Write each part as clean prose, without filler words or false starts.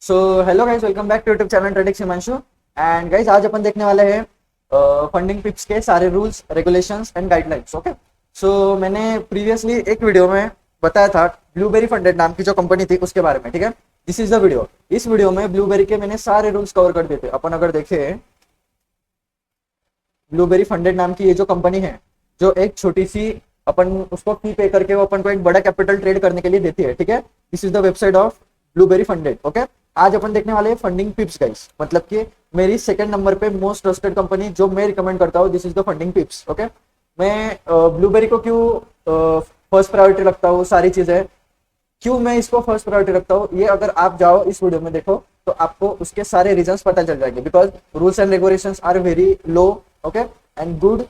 So hello guys, welcome back to YouTube channel Tradix Himanshu. And guys, आज अपन देखने वाले हैं फंडिंग पिप्स के सारे rules, regulations and guidelines. Okay, so मैंने प्रीवियसली एक वीडियो में बताया था ब्लूबेरी फंडेड नाम की जो कंपनी थी उसके बारे में। ठीक है, दिस इज द वीडियो। इस वीडियो में ब्लूबेरी के मैंने सारे रूल्स कवर कर दिए थे। अपन अगर देखें, ब्लूबेरी फंडेड नाम की ये जो कंपनी है, जो एक छोटी सी अपन उसको फी पे करके वो अपन को एक बड़ा कैपिटल ट्रेड करने के लिए देती है। ठीक है, this is the website of blueberry funded. Okay, आज अपन देखने वाले हैं फंडिंग पिप्स गाइस, मतलब कि मेरी सेकंड नंबर पे मोस्ट ट्रस्टेड कंपनी जो मैं रिकमेंड करता हूँ, this is the funding pips. Okay, मैं ब्लूबेरी को क्यों फर्स्ट प्रायोरिटी रखता हूँ, सारी चीजें क्यों मैं इसको फर्स्ट प्रायोरिटी रखता हूँ, ये अगर आप जाओ इस वीडियो में देखो तो आपको उसके सारे रीजंस पता चल जाएंगे। Because rules and regulations are very low, okay and good,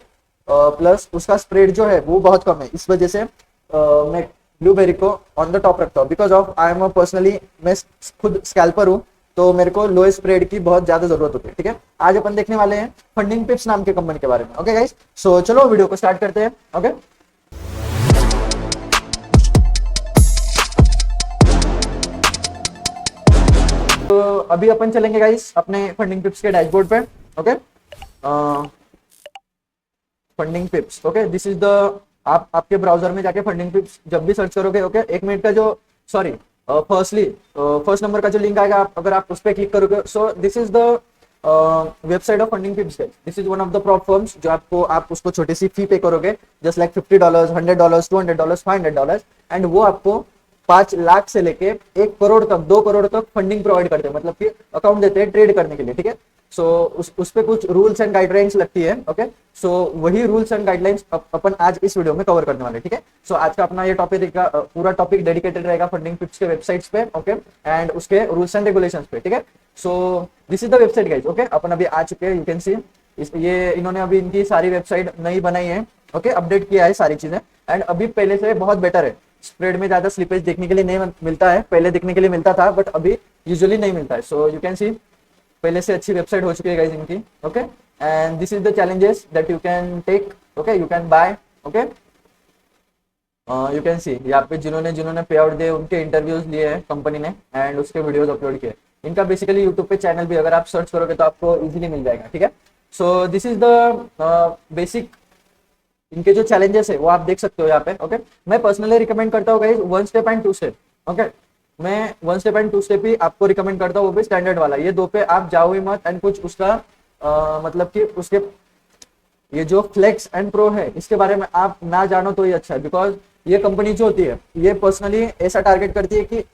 plus उसका स्प्रेड जो है वो बहुत कम है। इस वजह से मैं ब्लूबेरी को ऑन द टॉप रखता हूँ। Because of I am personally, मैं खुद स्कैल्पर हूँ, तो मेरे को लो स्प्रेड की बहुत ज्यादा जरूरत होती है। ठीक है, आज अपन देखने वाले हैं फंडिंग पिप्स नाम के कंपनी के बारे में। ओके गाइस, सो चलो वीडियो को स्टार्ट करते हैं। ओके, तो अभी अपन चलेंगे गाइस अपने फंडिंग पिप्स के डैशबोर्ड पे। Okay, funding pips. Okay, this is the, आप आपके ब्राउजर में जाके फंडिंग पिप्स जब भी सर्च करोगे, ओके, एक मिनट का जो, सॉरी, फर्स्टली फर्स्ट नंबर का जो लिंक आएगा, आप अगर आप उस पर क्लिक करोगे, सो this is the website of funding पिप्स। This is one of the prop firms जो आपको, आप उसको छोटी सी फी पे करोगे, जस्ट लाइक $50, $100, $200, $500, एंड वो आपको 5 लाख से लेके 1 करोड़ तक, 2 करोड़ तक फंडिंग प्रोवाइड करते हैं, मतलब कि अकाउंट देते हैं ट्रेड करने के लिए। ठीक है, सो उस पे कुछ रूल्स एंड गाइडलाइंस लगती है। ओके, सो वही रूल्स एंड गाइडलाइंस अपन आज इस वीडियो में कवर करने वाले हैं। ठीक है, सो आज का अपना ये टॉपिक रहेगा, पूरा टॉपिक डेडिकेटेड रहेगा फंडिंग पिप्स के वेबसाइट्स पे, ओके, एंड उसके रूल्स एंड रेगुलेशंस पे। ठीक है, so this is the website guys. Okay, अपन अभी आ चुके हैं, यू कैन सी, ये इन्होंने अभी इनकी सारी वेबसाइट नई बनाई है। ओके, अपडेट किया है सारी चीजें, एंड अभी पहले से बहुत बेटर है। स्प्रेड में ज्यादा स्लिपेज देखने के लिए नहीं मिलता है, पहले देखने के लिए मिलता था बट अभी यूजुअली नहीं मिलता है। सो यू कैन सी, पहले से अच्छी वेबसाइट हो चुकी है गाइस इनकी। Okay, and this is the challenges that you can take, okay, you can buy. Okay, you can see यहाँ पे जिन्होंने जिन्होंने पे आउट दिए उनके इंटरव्यूज लिए हैं कंपनी ने, एंड उसके वीडियोस अपलोड किए। इनका बेसिकली यूट्यूब पे चैनल भी अगर आप सर्च करोगे तो आपको इजीली मिल जाएगा। ठीक है, so this is the basic, इनके जो चैलेंजेस है वो आप देख सकते हो यहाँ पे। ओके, मैं पर्सनली रिकमेंड करता हूँ guys 1 step and 2 step. Okay, मैं 1 स्टेप एंड 2 स्टेप ही आपको रिकमेंड करता हूँ, वो भी स्टैंडर्ड वाला। ये दो पे आप जाओ ही मत, एंड कुछ उसका मतलब कि उसके ये जो फ्लेक्स एंड प्रो है इसके बारे में आप ना जानो तो ये अच्छा है। बिकॉज ये कंपनी जो होती है ये पर्सनली ऐसा टारगेट करती है कि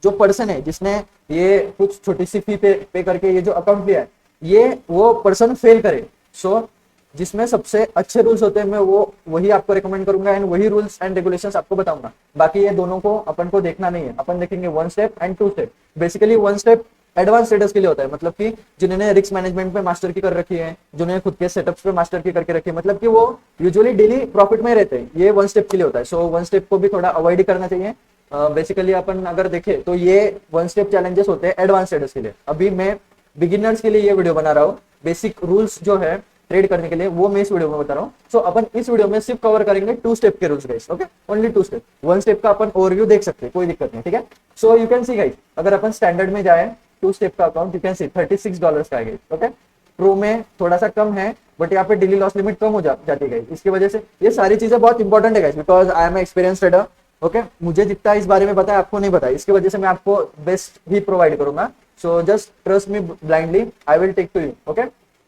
जो पर्सन है जिसने ये कुछ छोटी सी फी पे करके ये जो अकाउंट लिया है, ये वो पर्सन फेल करे। सो जिसमें सबसे अच्छे रूल्स होते हैं, मैं वो वही आपको रिकमेंड करूंगा, एंड वही रूल्स एंड रेगुलेशंस आपको बताऊंगा। बाकी ये दोनों को अपन को देखना नहीं है, अपन देखेंगे 1 step and 2 step. Basically 1 step advance status के लिए होता है, मतलब कि जिन्होंने रिस्क मैनेजमेंट पे मास्टर की कर रखी है, जिन्होंने खुद के सेटअप्स पे मास्टर की करके रखी है, मतलब कि वो यूजुअली डेली प्रॉफिट में रहते हैं, ये 1 स्टेप के लिए होता है। सो 1 स्टेप को भी थोड़ा अवॉइड ही करना चाहिए। बेसिकली अपन अगर देखें तो ये 1 स्टेप चैलेंजेस होते हैं एडवांस स्टेटस के लिए। अभी मैं बिगिनर्स के लिए ये वीडियो बना रहा हूँ, बेसिक रूल्स जो है ट्रेड करने के लिए वो मैं इस वीडियो में बता रहा हूँ। सो अपन इस वीडियो में सिर्फ कवर करेंगे 2 स्टेप के rules guys. Okay, only 2 step. 1 step का अपन ओवरव्यू देख सकते हैं, कोई दिक्कत नहीं। ठीक है, सो यू कैन सी गाइस, अगर अपन स्टैंडर्ड में जाए 2 स्टेप का अकाउंट, यू कैन सी $36 का है। ओके, प्रो में थोड़ा सा कम है, बट यहाँ पे डेली लॉस लिमिट कम हो जाती है। इसकी वजह से ये सारी चीजें बहुत इंपॉर्टेंट है guys, because I am experience trader. Okay, मुझे जितना इस बारे में पता है आपको नहीं पता है, इसकी वजह से मैं आपको बेस्ट ही प्रोवाइड करूंगा। So just trust me blindly, I will take to you. Okay,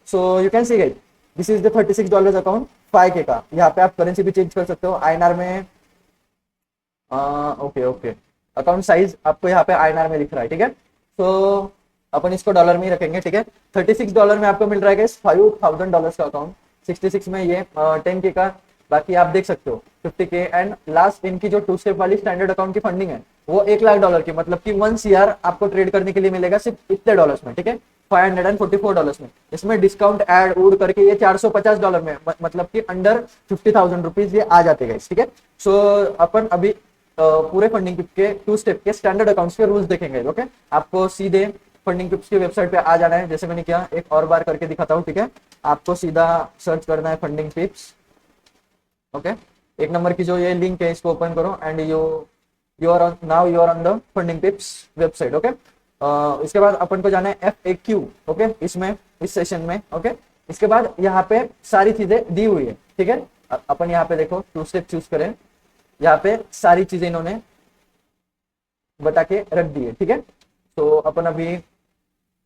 so you can see guys, this is the $36 account 5K का। यहाँ पे आप करेंसी भी चेंज कर सकते हो आईएनआर में। ओके ओके, अकाउंट साइज आपको यहाँ पे आईएनआर में लिख रहा है। ठीक है, तो अपन इसको डॉलर में ही रखेंगे। ठीक है, $36 में आपको मिल रहा है $5,000 का अकाउंट, 66 में ये 10K का। बाकी आप देख सकते हो 50K, एंड लास्ट इनकी जो 2 स्टेप वाली स्टैंडर्ड अकाउंट की फंडिंग है वो $1 लाख की, मतलब कि 1 CR आपको ट्रेड करने के लिए मिलेगा सिर्फ इतने डॉलर्स में। ठीक है, $544 में। इसमें डिस्काउंट ऐड उड करके ये $450 में, मतलब कि अंडर ₹50,000 ये आ जाते हैं। ठीक है, सो अपन अभी पूरे फंडिंग के 2 स्टेप के स्टैंडर्ड अकाउंट्स के रूल्स देखेंगे। ओके, आपको सीधे फंडिंग पिप्स की वेबसाइट पे आ जाना है, जैसे मैंने किया, एक और बार करके दिखाता हूँ। ठीक है, आपको सीधा सर्च करना है फंडिंग पिप्स। ओके, एक नंबर की जो ये लिंक है इसको ओपन करो, and you are on the funding pips website. Okay, इसके बाद अपन को जाना है FAQ, ओके, इसमें इस सेशन में, ओके। इसके बाद यहाँ पे सारी चीजें दी हुई है, ठीक है। अपन यहाँ पे देखो 2 स्टेप चूज करें, यहाँ पे सारी चीजें इन्होंने बता के रख दी है, ठीक है। तो अपन अभी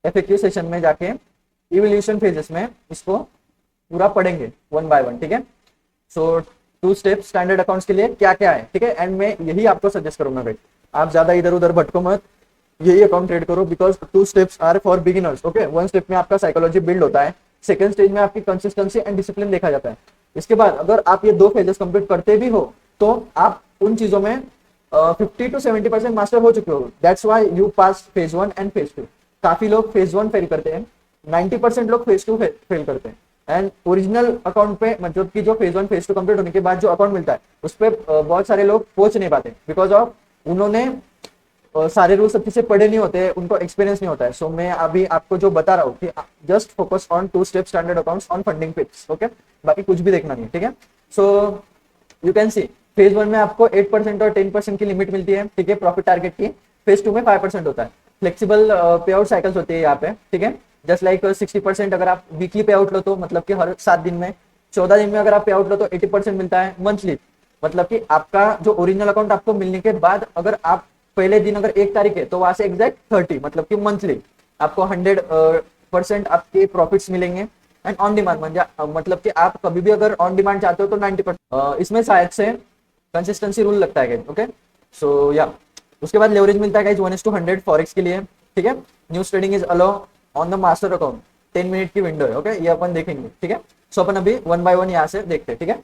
FAQ सेशन में जाके इवोल्यूशन फेजेस में इसको पूरा पढ़ेंगे 1 बाय 1, ठीक है। सो 2 स्टेप स्टैंडर्ड अकाउंट्स के लिए क्या क्या है, ठीक है। एंड मैं यही आपको सजेस्ट करूंगा भाई, आप ज्यादा इधर उधर भटको मत, यही अकाउंट ट्रेड करो, because 2 steps are for beginners, okay. 1 step में आपका साइकोलॉजी बिल्ड होता है, सेकंड स्टेज में आपकी कंसिस्टेंसी एंड डिसिप्लिन देखा जाता है। इसके बाद अगर आप ये 2 फेजेस कंप्लीट करते भी हो तो आप उन चीजों में 50 to 70% मास्टर हो चुके हो। That's why you pass phase 1 and phase 2। काफी लोग फेज 1 फेल करते हैं, 90% लोग फेज 2 फेल करते हैं। एंड ओरिजिनल अकाउंट पे, मतलब कि जो फेज 1 फेज 2 कंप्लीट होने के बाद जो अकाउंट मिलता है उस पर बहुत सारे लोग पहुंच नहीं पाते, बिकॉज ऑफ उन्होंने सारे रूल्स अच्छे से पढ़े नहीं होते, उनको एक्सपीरियंस नहीं होता है। सो मैं अभी आपको जो बता रहा हूँ कि just focus on 2 step standard accounts on funding pips, okay. बाकी कुछ भी देखना नहीं, ठीक है। सो यू कैन सी फेज 1 में आपको 8% और 10% की लिमिट मिलती है, ठीक है, प्रॉफिट टारगेट की। फेज 2 में 5% होता है। फ्लेक्सिबल पे आउट साइकिल्स होती है यहाँ पे, ठीक है। जस्ट लाइक 60% अगर आप वीकली पे आउट लो तो मतलब कि हर 7 दिन में, 14 दिन में अगर आप पे आउट लो तो 80% मिलता है मंथली। मतलब कि आपका जो ओरिजिनल अकाउंट आपको मिलने के बाद अगर आप पहले दिन अगर 1 तारीख है तो वहां से एग्जैक्ट 30, मतलब कि मंथली आपको 100% आपके प्रॉफिट्स मिलेंगे। एंड ऑन डिमांड मतलब कि आप कभी भी अगर ऑन डिमांड चाहते हो तो 90%। इसमें शायद से कंसिस्टेंसी रूल लगता है, ओके। सो या उसके बाद लेवरेज मिलता है 1:100 फॉरेक्स के लिए, ठीक है। News trading is allow on the master account, 10 minute की विंडो है, ओके। ये अपन देखेंगे, ठीक है। सो अपन अभी 1 बाय 1 यहाँ से देखते हैं, ठीक है।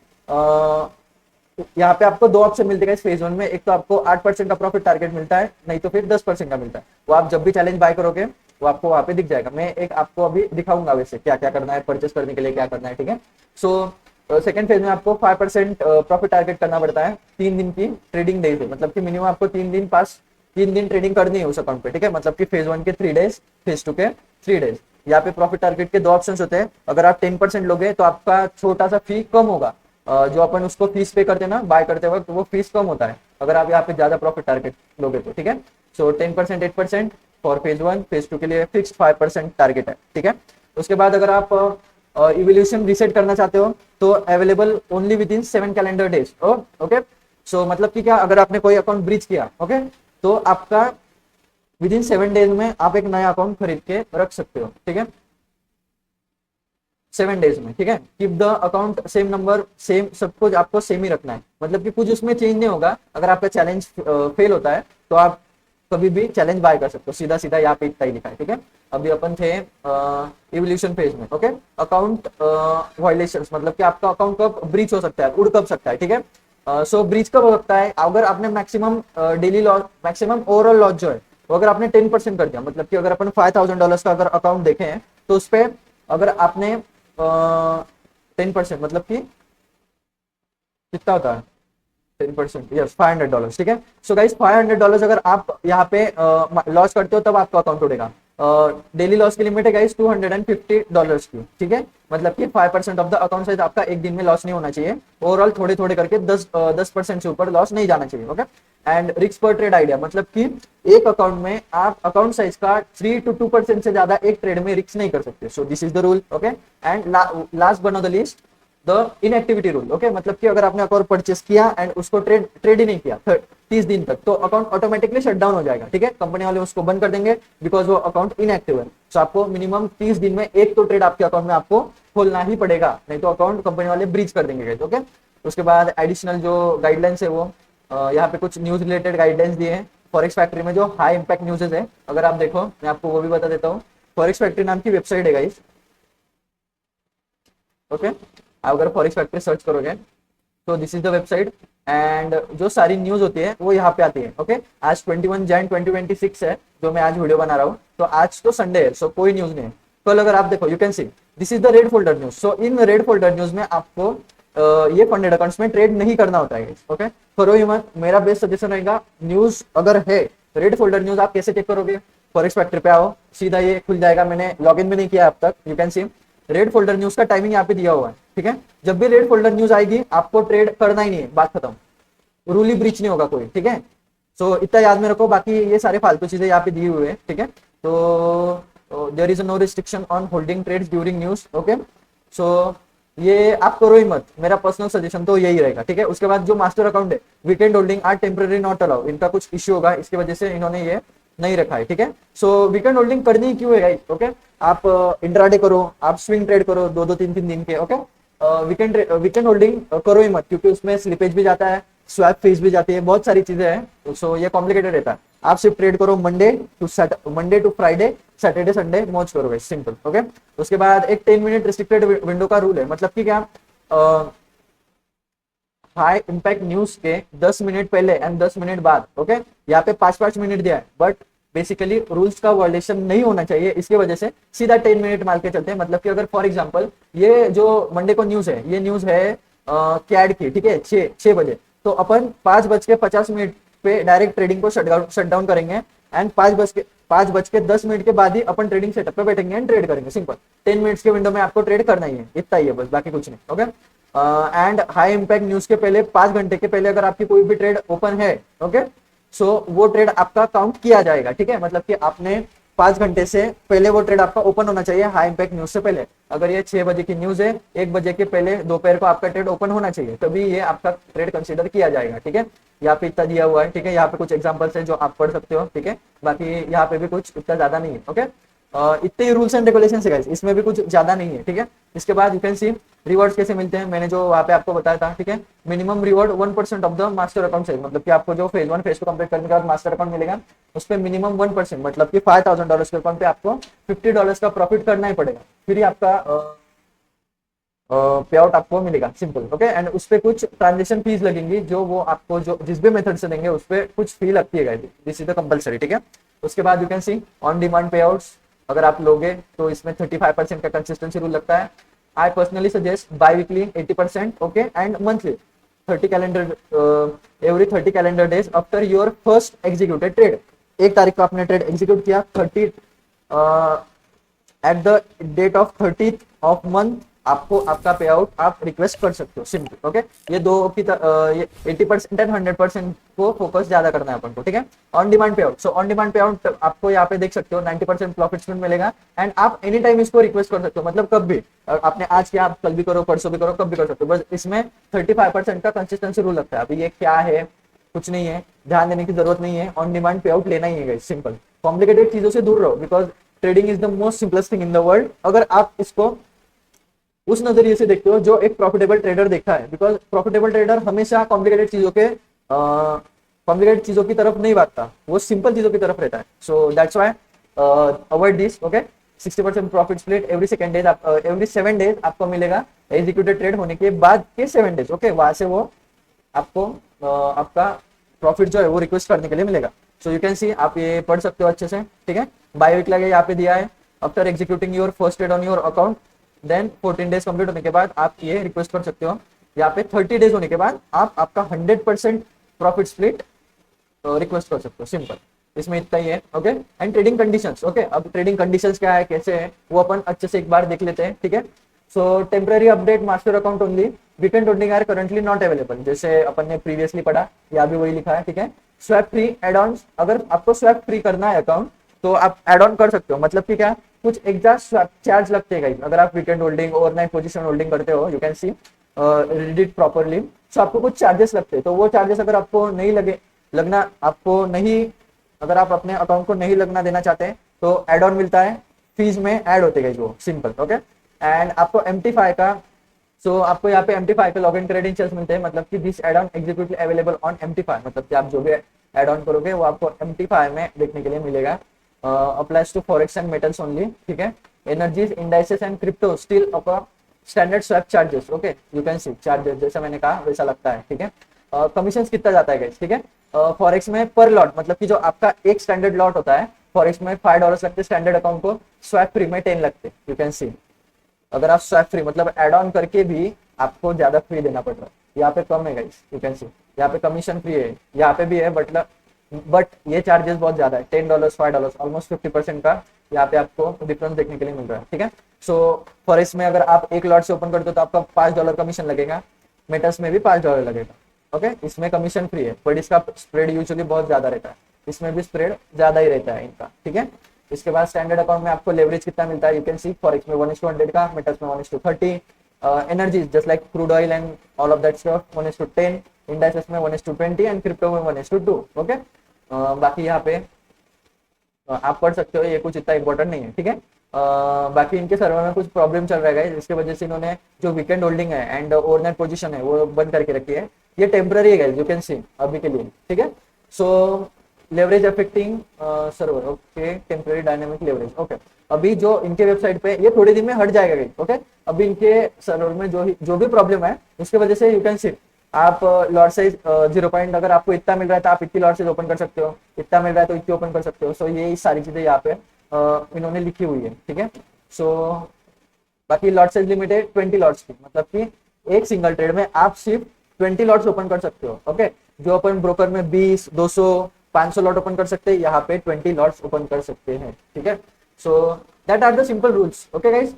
यहाँ पे आपको 2 ऑप्शन मिलते हैं इस फेज 1 में। एक तो आपको 8% का प्रॉफिट टारगेट मिलता है, नहीं तो फिर 10% का मिलता है। वो आप जब भी चैलेंज बाय करोगे वो आपको वहां पे दिख जाएगा। मैं एक आपको अभी दिखाऊंगा वैसे क्या क्या करना है, परचेस करने के लिए क्या करना है, ठीक है। सो सेकंड फेज में आपको 5% प्रॉफिट टारगेट करना पड़ता है 3 दिन की ट्रेडिंग डेज है, मतलब कि मिनिमम आपको 3 दिन ट्रेडिंग करनी है उस अकाउंट पे, ठीक है। मतलब कि फेज 1 के 3 डेज, फेज 2 के 3 डेज। यहाँ पे प्रॉफिट टारगेट के 2 ऑप्शन होते हैं। अगर आप 10% लोगे तो आपका छोटा सा फी कम होगा, जो अपन उसको फीस पे करते हैं ना बाय करते वक्त, वो फीस कम होता है अगर आप यहाँ पे ज्यादा प्रॉफिट टारगेट लोगे तो, ठीक है। सो 10%, 8% फॉर फेज 1, फेज 2 के लिए फिक्स 5% टारगेट है, ठीक है। उसके बाद अगर आप इवोल्यूशन रीसेट करना चाहते हो तो available only within 7 calendar days, okay. So मतलब कि क्या, अगर आपने कोई अकाउंट ब्रीच किया, ओके, तो आपका विद इन 7 डेज में आप एक नया अकाउंट खरीद के रख सकते हो, ठीक है, 7 डेज में, ठीक है। Keep the account same number, same सब कुछ आपको सेम ही रखना है, मतलब कि कुछ उसमें चेंज नहीं होगा। अगर आपका चैलेंज फेल होता है तो आप कभी भी चैलेंज बाय कर सकते हो, सीधा सीधा यहाँ पे इतना ही लिखा है, ठीक है। अभी अपन थे इवोल्यूशन फेज में, ओके। अकाउंट वायलेशंस, मतलब कि आपका अकाउंट कब ब्रीच हो सकता है, उड़ कब सकता है, ठीक है। सो ब्रीच कब हो सकता है, अगर आपने maximum daily loss, maximum overall loss जो है वो अगर आपने 10% कर दिया, मतलब कि अगर अपन $5,000 का अगर अकाउंट देखें तो उस पर अगर आपने 10%, मतलब कि कितना होता है 10%, यस $500, ठीक है। सो गाइस $500 अगर आप यहाँ पे लॉस करते हो तब आपका अकाउंट उड़ेगा। डेली लॉस की लिमिट है गाइस $250 की, ठीक है। मतलब कि 5% ऑफ द अकाउंट साइज आपका एक दिन में लॉस नहीं होना चाहिए। ओवरऑल थोड़े थोड़े करके 10% से ऊपर लॉस नहीं जाना चाहिए, ओके। एंड रिस्क पर ट्रेड आइडिया, मतलब कि एक अकाउंट में आप अकाउंट साइज का 3 to 2% से ज्यादा एक ट्रेड में रिस्क नहीं कर सकते। सो this is the rule, okay. And last but not the list the inactivity rule, okay. मतलब कि अगर आपने अकाउंट परचेस किया एंड उसको ट्रेड ही नहीं किया 30 दिन तक, तो अकाउंट ऑटोमेटिकली शट डाउन हो जाएगा, ठीक है। कंपनी वाले उसको बंद कर देंगे बिकॉज वो अकाउंट इनएक्टिव है। सो आपको मिनिमम 30 दिन में एक तो ट्रेड आपके अकाउंट में आपको खोलना ही पड़ेगा, नहीं तो अकाउंट कंपनी वाले ब्रीच कर देंगे, ओके। उसके बाद एडिशनल जो गाइडलाइंस है वो यहाँ पे कुछ न्यूज रिलेटेड गाइडलाइंस दिए हैं। फॉरेक्स फैक्ट्री में जो हाई इंपैक्ट न्यूज़ेस है, अगर आप देखो मैं आपको वो भी बता देता हूँ। फॉरेक्स फैक्ट्री नाम की वेबसाइट है गाइस, ओके। अगर फॉरेक्स फैक्ट्री सर्च करोगे तो this is the website and जो सारी न्यूज होती है वो यहाँ पे आती है, ओके। आज 21 जैन 2026 है जो मैं आज वीडियो बना रहा हूँ, तो आज तो संडे है, सो कोई न्यूज नहीं है। कल अगर आप देखो you can see this is the red folder news. So in red folder news में आपको ये फंडेड अकाउंट्स में ट्रेड नहीं करना होता है, ओके। करो ही मत, मेरा बेस्ट सजेशन रहेगा। न्यूज अगर है रेड फोल्डर न्यूज, आप कैसे चेक करोगे, फॉरेक्स फैक्ट्री पे आओ, सीधा ये खुल जाएगा। मैंने लॉगिन भी नहीं किया अब तक, you can C red folder news का टाइमिंग यहाँ पे दिया हुआ है, ठीक है। जब भी रेड फोल्डर न्यूज आएगी आपको ट्रेड करना ही नहीं है, बात खत्म, रूल ही ब्रीच नहीं होगा कोई, ठीक है। सो इतना याद में रखो, बाकी ये सारे फालतू चीजें यहाँ पे दी हुए हैं, ठीक है। तो there is no restriction on holding trades during news, okay. So ये आप करो ही मत, मेरा पर्सनल सजेशन तो यही रहेगा, ठीक है। उसके बाद जो मास्टर अकाउंट है, weekend holding are temporary not allow, इनका कुछ इश्यू होगा, इसकी वजह से इन्होंने ये नहीं रखा है, ठीक है। सो वीकेंड होल्डिंग करनी ही क्यों है गाइस, ओके। आप इंट्राडे करो, आप स्विंग ट्रेड करो 2-2 3-3 दिन के, ओके। वीकेंड होल्डिंग करो ही मत, क्योंकि उसमें स्लिपेज भी जाता है, स्वैप फीस भी जाती है, बहुत सारी चीजें हैं। सो ये कॉम्प्लिकेटेड रहता है। आप सिर्फ ट्रेड करो Monday to Friday, Saturday Sunday मौज करो गाइस, सिंपल, ओके। उसके बाद एक 10 मिनट रिस्ट्रिक्टेड विंडो का रूल है, मतलब कि क्या, हाई इम्पैक्ट न्यूज के 10 मिनट पहले एंड 10 मिनट बाद, ओके। यहाँ पे 5-5 मिनट दिया है, बट बेसिकली रूल्स का वायलेशन नहीं होना चाहिए, इसकी वजह से सीधा 10 मिनट मार के चलते हैं। मतलब कि अगर फॉर एग्जांपल ये जो मंडे को न्यूज है, ये न्यूज है कैड की, ठीक है, 6 बजे, तो अपन 5:50 पे डायरेक्ट ट्रेडिंग को शट डाउन करेंगे, एंड 5:10 के बाद ही अपन ट्रेडिंग सेटअप पे बैठेंगे एंड ट्रेड करेंगे, सिंपल। 10 मिनट्स के विंडो में आपको ट्रेड करना ही है, इतना ही है बस, बाकी कुछ नहीं, okay. And high impact news के पहले 5 घंटे के पहले अगर आपकी कोई भी ट्रेड ओपन है, ओके, सो वो ट्रेड आपका काउंट किया जाएगा, ठीक है। मतलब कि आपने 5 घंटे से पहले वो ट्रेड आपका ओपन होना चाहिए, हाई इम्पैक्ट न्यूज से पहले। अगर ये 6 बजे की न्यूज है, 1 बजे के पहले दोपहर को आपका ट्रेड ओपन होना चाहिए, तभी ये आपका ट्रेड कंसीडर किया जाएगा, ठीक है। यहाँ पे इतना दिया हुआ है, ठीक है। यहाँ पे कुछ एग्जांपल्स है जो आप पढ़ सकते हो, ठीक है। बाकी यहाँ पे भी कुछ इतना ज्यादा नहीं है, ओके। इतने ही रूल्स एंड रेगुलेशन है guys, इसमें भी कुछ ज्यादा नहीं है, ठीक है। इसके बाद यू कैन सी रिवॉर्ड्स कैसे मिलते हैं, मैंने जो वहाँ पे आपको बताया था, ठीक है। Minimum reward 1% of the master account से, मतलब कि आपको जो फेज 1 फेज 2 कंप्लीट करने के बाद मास्टर अकाउंट मिलेगा, उस पर मिनिमम 1%, मतलब कि $5,000 के अकाउंट पे आपको $50 का प्रॉफिट करना ही पड़ेगा, फिर ही आपका पे आउट आपको मिलेगा, सिंपल, ओके। एंड उस पर कुछ ट्रांजेक्शन फीस लगेंगी, जो वो आपको जो जिस भी मेथड से देंगे उस पर कुछ फी लगती है, दिस इज द कंपलसरी, ठीक है। उसके बाद you can C on demand पे आउट्स, अगर आप लोगे तो इसमें 35% का कंसिस्टेंसी रूल लगता है। I personally suggest biweekly 80%, okay, and monthly 30 calendar every 30 calendar days after your first executed trade. 1 तारीख को आपने ट्रेड एग्जीक्यूट किया, 30 at the date of 30th of month आपको आपका पे आउट आप रिक्वेस्ट कर सकते हो, सिंपल, ओके। ये दो की ये 80% एंड 100% को फोकस ज्यादा करना है अपन को, ठीक है। ऑन डिमांड पे आउट, सो ऑन डिमांड पे आउट आपको यहाँ पे देख सकते हो 90% प्रॉफिट स्प्लिट मिलेगा, एंड आप एनी टाइम इसको रिक्वेस्ट कर सकते हो, मतलब कब भी आपने आज किया, आप कल भी करो, परसों भी करो, कब भी कर सकते हो। बस इसमें 35% का कंसिस्टेंसी रूल लगता है। अभी ये क्या है, कुछ नहीं है, ध्यान देने की जरूरत नहीं है, ऑन डिमांड पे आउट लेना ही है, सिंपल। कॉम्प्लिकेटेड चीजों से दूर रहो, because trading is the most simplest thing in the world, अगर आप इसको उस नजरिए से देखते हो जो एक प्रॉफिटेबल ट्रेडर देखता है, बिकॉज प्रॉफिटेबल ट्रेडर हमेशा कॉम्प्लिकेटेड चीजों की तरफ नहीं भागता, वो सिंपल चीजों की तरफ रहता है। So that's why avoid this, okay. 60% profit split every second days, every 7 days आपको मिलेगा, एग्जीक्यूटेड ट्रेड होने के बाद के 7 डेज, ओके। वहां से वो आपको आपका प्रॉफिट जो है वो रिक्वेस्ट करने के लिए मिलेगा। सो यू कैन सी, आप ये पढ़ सकते हो अच्छे से, ठीक है। बाय वीक लगे यहाँ पे दिया है, after executing your first trade on your account then 14 days complete होने के बाद आप ये रिक्वेस्ट कर सकते हो। यहाँ पे 30 डेज होने के बाद आप आपका 100% प्रॉफिट स्प्लिट रिक्वेस्ट कर सकते हो, सिंपल। इसमें इतना ही है, okay. And trading conditions, okay. अब ट्रेडिंग कंडीशंस क्या है, कैसे है, वो अपन अच्छे से एक बार देख लेते हैं, ठीक है। So temporary update master account only, weekend holding are currently not available, जैसे अपन ने प्रीवियसली पढ़ा, यहाँ भी वही लिखा है, ठीक है। स्वैप फ्री एड ऑन, अगर आपको स्वैप फ्री करना है अकाउंट तो आप एड ऑन कर सकते हो, मतलब कि क्या, कुछ एग्जैक्ट चार्ज लगते हैं अगर आप weekend holding overnight position holding करते हो, you can see read it properly. So आपको कुछ चार्जेस लगते हैं, तो वो चार्जेस अगर आपको नहीं लगना आपको नहीं, अगर आप अपने अकाउंट को नहीं लगना देना चाहते हैं तो एड ऑन मिलता है, फीस में ऐड होते हैं वो, सिंपल, ओके। एंड आपको MT5 का, सो आपको यहाँ पे MT5 के लॉगिन क्रेडेंशियल्स मिलते हैं, मतलब कि this add on executively available on MT5, मतलब कि आप जो भी एड ऑन करोगे वो आपको MT5 में देखने के लिए मिलेगा। applies to forex and metals only, ठीक है। energies indices and crypto still offer standard swap charges, okay, you can see charges जैसा मैंने कहा वैसा लगता है, ठीक है। कमीशन कितना जाता है guys, ठीक है। फॉरेक्स में पर लॉट, मतलब कि जो आपका एक स्टैंडर्ड लॉट होता है, फॉरेक्स में $5 लगते स्टैंडर्ड अकाउंट को, स्वैप फ्री में 10 लगते, यू कैन सी। अगर आप स्वैप फ्री मतलब एड ऑन करके भी आपको ज्यादा फ्री देना पड़ रहा है, यहाँ पे कम है गाइस, यू कैन सी। यहाँ पे कमीशन फ्री है, यहाँ पे भी है, बट ये चार्जेस बहुत ज्यादा है, $10 $5 ऑलमोस्ट 50% का यहाँ पे आपको डिफरेंस देखने के लिए मिल रहा है, ठीक है। सो फॉरेक्स में अगर आप एक लॉट से ओपन करते हो तो आपका $5 कमीशन लगेगा, मेटल्स में भी $5 लगेगा, ओके, इसमें कमीशन फ्री है बट इसका स्प्रेड यूजुअली बहुत ज्यादा रहता है, इसमें भी स्प्रेड ज्यादा ही रहता है इनका, ठीक है। इसके बाद स्टैंडर्ड अकाउंट में आपको लेवरेज कितना मिलता है, यू कैन सी फॉरेक्स में 1:100 का, मेटल्स में 1:30, energy just like crude oil and all of that stuff 1:10, indices में 1:20 एंड क्रिप्टो में 1:2, ओके। बाकी यहाँ पे आप पढ़ सकते हो, ये कुछ इतना इंपॉर्टेंट नहीं है, ठीक है। बाकी इनके सर्वर में कुछ प्रॉब्लम चल रहा है जिसकी वजह से इन्होंने जो वीकेंड होल्डिंग है एंड ओवरनाइट पोजीशन है वो बंद करके रखी है, ये टेम्पररी है यू कैन सी अभी के लिए, ठीक है। So leverage affecting server, okay, temporary dynamic leverage, okay. अभी जो इनके वेबसाइट पे ये थोड़े दिन में हट जाएगा गाइस, ओके। अभी इनके सर्वर में जो भी प्रॉब्लम है उसकी वजह से यू कैन सी आप लॉट साइज 0 पॉइंट अगर आपको इतना मिल रहा है तो आप इतनी लॉट साइज ओपन कर सकते हो, इतना मिल रहा है तो इतनी ओपन कर सकते हो। सो ये सारी चीजें यहाँ पे इन्होंने लिखी हुई है, ठीक है। सो बाकी लॉट साइज लिमिट है 20 लॉट्स की, मतलब कि एक सिंगल ट्रेड में आप सिर्फ 20 लॉट्स ओपन कर सकते हो, ओके। जो अपन ब्रोकर में 20, 200, 500 लॉट ओपन कर सकते हैं, यहाँ पे 20 लॉट्स ओपन कर सकते हैं, ठीक है। So that are the simple rules, okay guys.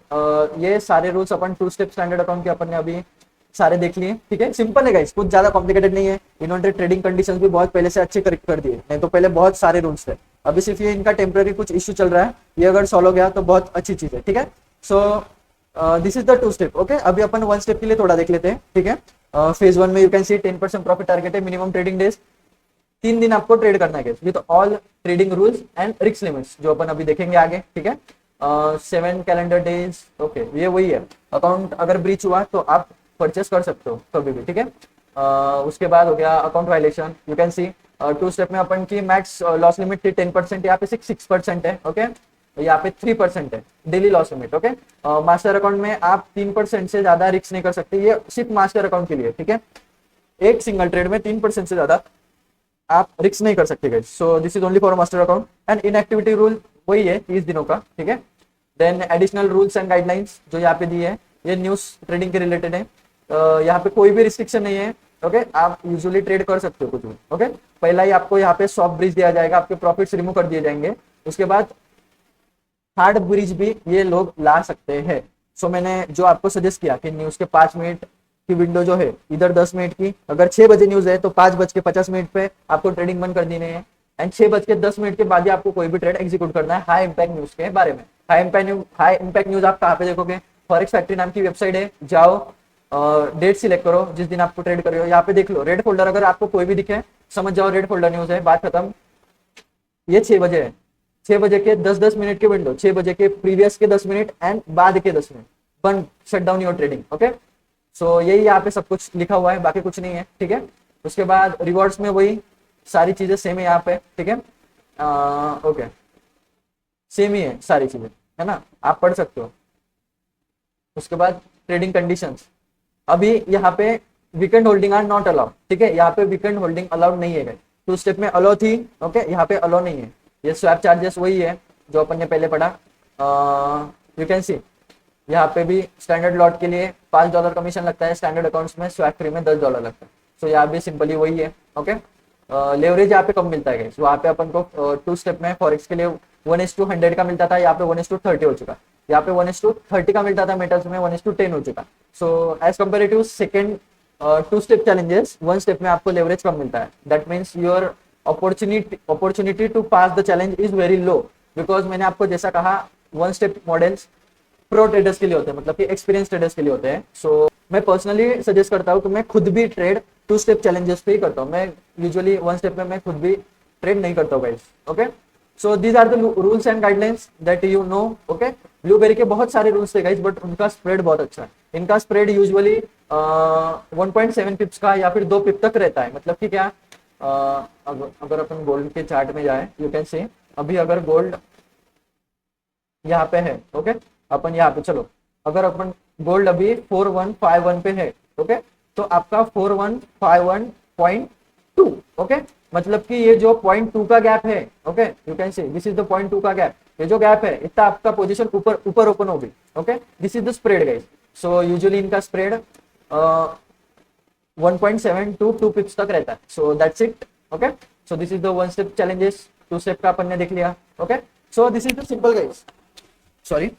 ये सारे रूल्स अपन 2 स्टेप स्टैंडर्ड अकाउंट के अपन ने अभी सारे देख लिए, ठीक है। सिंपल है गाइस, कुछ ज्यादा कॉम्प्लिकेटेड नहीं है। इन्होंने ट्रेडिंग कंडीशंस भी बहुत पहले से अच्छे कर दिए, नहीं तो पहले बहुत सारे रूल्स थे, अभी सिर्फ ये इनका टेम्पररी कुछ इश्यू चल रहा है, ये अगर सॉल्व हो गया तो बहुत अच्छी चीज है, ठीक है। So this is the 2 step, okay. अभी अपन 1 स्टेप के लिए थोड़ा देख लेते हैं, ठीक है। फेज 1 में you can C 10% profit target है, मिनिमम ट्रेडिंग डेज 3 दिन आपको ट्रेड करना है with all trading rules and risk limits, जो अपन अभी देखेंगे आगे, ठीक है। 7 कैलेंडर डेज, ओके, ये वही है। अकाउंट अगर ब्रीच हुआ तो आप परचेस कर सकते हो कभी भी, ठीक है। उसके बाद हो गया account violation, you can C 2 step में अपन की मैक्स लॉस लिमिट थी 10%, यहाँ पे 6% है, ओके। यहाँ पे 3% है daily loss limit, okay. Master account में आप 3% से ज्यादा रिस्क नहीं कर सकते, ये सिर्फ मास्टर अकाउंट के लिए, ठीक है। एक सिंगल ट्रेड में 3% से ज्यादा आप रिस्क नहीं कर सकते guys. So this is only for master account and inactivity rule वही है 30 दिनों का, ठीक है। Then additional rules and guidelines जो यहाँ पे दिए है, ये न्यूज ट्रेडिंग के रिलेटेड है। यहाँ पे कोई भी रिस्ट्रिक्शन नहीं है, ओके। आप यूजुअली ट्रेड कर सकते हो कुछ भी, ओके। पहला ही आपको यहाँ पे सॉफ्ट ब्रिज दिया जाएगा, आपके प्रॉफिट्स रिमूव कर दिए जाएंगे। उसके बाद हार्ड ब्रिज भी ये लोग ला सकते हैं। सो मैंने जो आपको सजेस्ट किया कि न्यूज के 5 मिनट की विंडो जो है इधर 10 मिनट की, अगर 6 बजे न्यूज है तो 5:50 पे आपको ट्रेडिंग बंद कर देनी है एंड 6:10 के बाद ही आपको कोई भी ट्रेड एग्जीक्यूट करना है हाई इंपैक्ट न्यूज के बारे में। हाई इंपैक्ट न्यूज आप कहाँ पे देखोगे, फॉरेक्स फैक्ट्री नाम की वेबसाइट है, जाओ डेट सिलेक्ट करो जिस दिन आपको ट्रेड कर रहे हो, यहाँ पे देख लो रेड फोल्डर, अगर आपको कोई भी दिखे समझ जाओ रेड फोल्डर न्यूज है, बात खत्म। ये 6 बजे है, 6 बजे के 10-10 मिनट के विंडो, 6 बजे के प्रीवियस के 10 मिनट एंड बाद के 10 मिनट बंद, shut down your trading, okay. So यही यहाँ पे सब कुछ लिखा हुआ है, बाकी कुछ नहीं है, ठीक है। उसके बाद रिवॉर्ड्स में वही सारी चीजें सेम है यहाँ पे, ठीक है। ओके, सेम ही है सारी चीजें, है ना, आप पढ़ सकते हो। उसके बाद ट्रेडिंग कंडीशंस, अभी यहाँ पे weekend holding are not allowed, ठीक है। यहाँ पे वीकेंड होल्डिंग अलाउड नहीं है, 2 स्टेप में अलाउ थी, ओके, यहाँ पे अलाउ नहीं है। ये स्वैप चार्जेस वही है जो अपन ने पहले पढ़ा, यू कैन सी यहाँ पे भी स्टैंडर्ड लॉट के लिए $5 कमीशन लगता है, स्टैंडर्ड अकाउंट्स में स्वैप फ्री में $10 लगता है। सो यहाँ भी सिंपली वही है, ओके। लेवरेज यहाँ पे कम मिलता है, वहाँ पे अपन को 2 स्टेप में फॉरेक्स के लिए 1:100 का मिलता था, यहाँ पे 1:30 हो चुका, यहाँ पे 1:30 का मिलता था, मेटल्स में 1:10 हो चुका। So as comparative second 2 step challenges 1 step में आपको लेवरेज कम मिलता है, that means your opportunity to pass the challenge is very low, because मैंने आपको जैसा कहा 1 स्टेप मॉडल्स प्रो ट्रेडर्स के लिए होते हैं, मतलब कि एक्सपीरियंस ट्रेडर्स के लिए होते हैं। सो मैं पर्सनली सजेस्ट करता हूँ कि मैं खुद भी ट्रेड 2 स्टेप चैलेंजेस पे ही करता हूँ, मैं यूजुअली 1 स्टेप में मैं खुद भी ट्रेड नहीं करता हूँ guys, okay. So these are the rules and guidelines that you know, okay. Blueberry के बहुत सारे रूल्स थे गाइस, बट उनका स्प्रेड बहुत अच्छा है। इनका स्प्रेड यूजुअली 1.7 पिप्स का या फिर 2 पिप तक रहता है, मतलब कि क्या, अगर अपन गोल्ड के चार्ट में जाए, यू कैन सी अभी अगर गोल्ड यहाँ पे है, ओके, अपन यहाँ पे चलो, अगर अपन गोल्ड अभी 4151 पे है, ओके, तो आपका 4151.2, ओके, मतलब कि ये जो 0.2 का गैप है, okay, you can see this is the 0.2 का गैप, ये जो गैप है इतना आपका पोजीशन ऊपर ओपन होगी, okay. This is the spread guys. So usually इनका स्प्रेड 1.7 to 2 पिप्स तक रहता है। So that's it, okay. So this is the 1 step challenges, 2 step का अपन ने देख लिया, okay. So this is the simple guys, sorry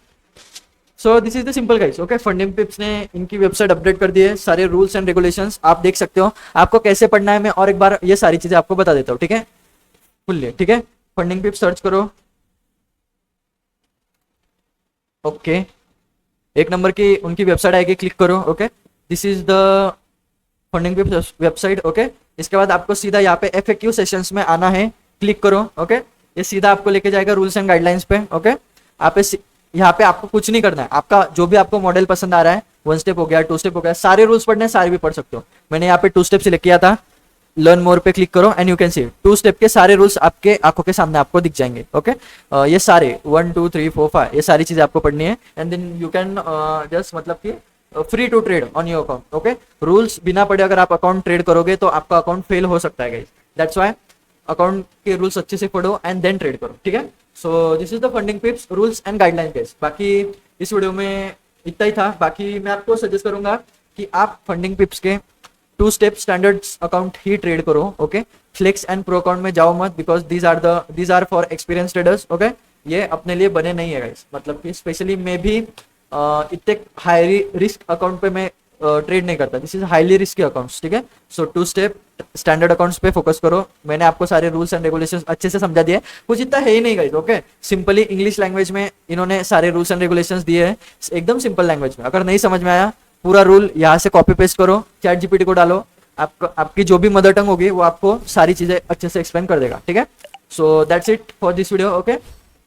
so this is the simple guys. Okay, funding पिप्स ने इनकी वेबसाइट अपडेट कर दी है, सारे रूल्स एंड रेगुलेशंस आप देख सकते हो। आपको कैसे पढ़ना है मैं और एक बार ये सारी चीजें आपको बता देता हूँ, ठीक है, फुल्ली, ठीक है। फंडिंग पिप्स सर्च करो। ओके, एक नंबर की उनकी वेबसाइट आएगी, क्लिक करो। Okay, this is the funding pips website. Okay, इसके बाद आपको सीधा यहाँ पे FAQ सेशंस में आना है, क्लिक करो। ओके, ये सीधा आपको लेके जाएगा रूल्स एंड गाइडलाइंस पे। ओके, यहाँ पे आपको कुछ नहीं करना है, आपका जो भी आपको मॉडल पसंद आ रहा है, 1 स्टेप हो गया, 2 स्टेप हो गया, सारे रूल्स पढ़ने हैं, सारे भी पढ़ सकते हो। मैंने यहाँ पे 2 स्टेप सिलेक्ट किया था, लर्न मोर पे क्लिक करो and you can C 2 step के सारे रूल्स आपके आंखों के सामने आपको दिख जाएंगे। ओके, ये सारे 1 2 3 4 5 ये सारी चीजें आपको पढ़नी है and then you can just मतलब कि free to trade on your account. Okay, rules बिना पढ़े अगर आप अकाउंट ट्रेड करोगे तो आपका अकाउंट फेल हो सकता है गाइस, दैट्स व्हाई अकाउंट के रूल्स अच्छे से पढ़ो एंड देन ट्रेड करो, ठीक है। So this is the funding पिप्स rules and guideline guys. बाकी इस वीडियो में इतना ही था। बाकी मैं आपको सजेस्ट करूंगा कि आप फंडिंग पिप्स के 2 स्टेप स्टैंडर्ड अकाउंट ही ट्रेड करो। Okay, flex and pro account में जाओ मत, because these are for experience traders. Okay, ये अपने लिए बने नहीं है गाइस, मतलब कि स्पेशली मैं भी इतने हाई रिस्क अकाउंट पे मैं ट्रेड नहीं करता, this is highly risky accounts, ठीक है। सो 2 स्टेप स्टैंडर्ड अकाउंट्स पे फोकस करो। मैंने आपको सारे रूल्स एंड रेगुलेशंस अच्छे से समझा दिए, कुछ इतना है ही नहीं guys. Okay, simply English language में इन्होंने सारे रूल्स एंड रेगुलेशंस दिए हैं, एकदम सिंपल लैंग्वेज में। अगर नहीं समझ में आया, पूरा रूल यहाँ से कॉपी पेस्ट करो, चैट जीपीटी को डालो, आपकी जो भी मदर टंग होगी वो आपको सारी चीजें अच्छे से एक्सप्लेन कर देगा, ठीक है। So that's it for this video. Okay,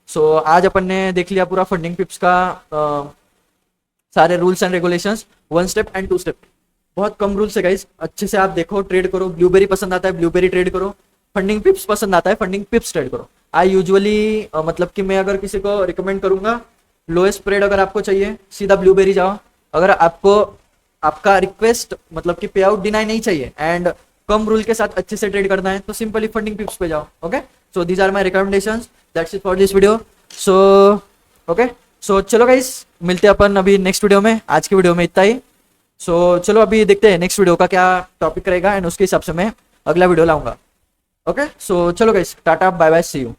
so आज अपन ने देख लिया पूरा फंडिंग पिप्स का सारे rules and regulations, 1 step and 2 step. बहुत कम रूल्स है गाइस, अच्छे से आप देखो, ट्रेड करो। ब्लूबेरी पसंद आता है, ब्लूबेरी ट्रेड करो। फंडिंग पिप्स पसंद आता है, फंडिंग पिप्स ट्रेड करो। आई यूजुअली मतलब कि मैं अगर किसी को रिकमेंड करूंगा, लोएस्ट स्प्रेड अगर आपको चाहिए सीधा ब्लूबेरी जाओ। अगर आपको आपका रिक्वेस्ट मतलब कि पे आउट डिनाई नहीं चाहिए एंड कम रूल के साथ अच्छे से ट्रेड करना है तो सिंपली फंडिंग पिप्स पे जाओ। Okay, so these are my recommendations, that's it for this video. So okay, so चलो गाइस, मिलते हैं अपन अभी नेक्स्ट वीडियो में। आज की वीडियो में इतना ही। सो चलो अभी देखते हैं नेक्स्ट वीडियो का क्या टॉपिक रहेगा एंड उसके हिसाब से मैं अगला वीडियो लाऊंगा। ओके, सो चलो guys, tata bye bye, see you.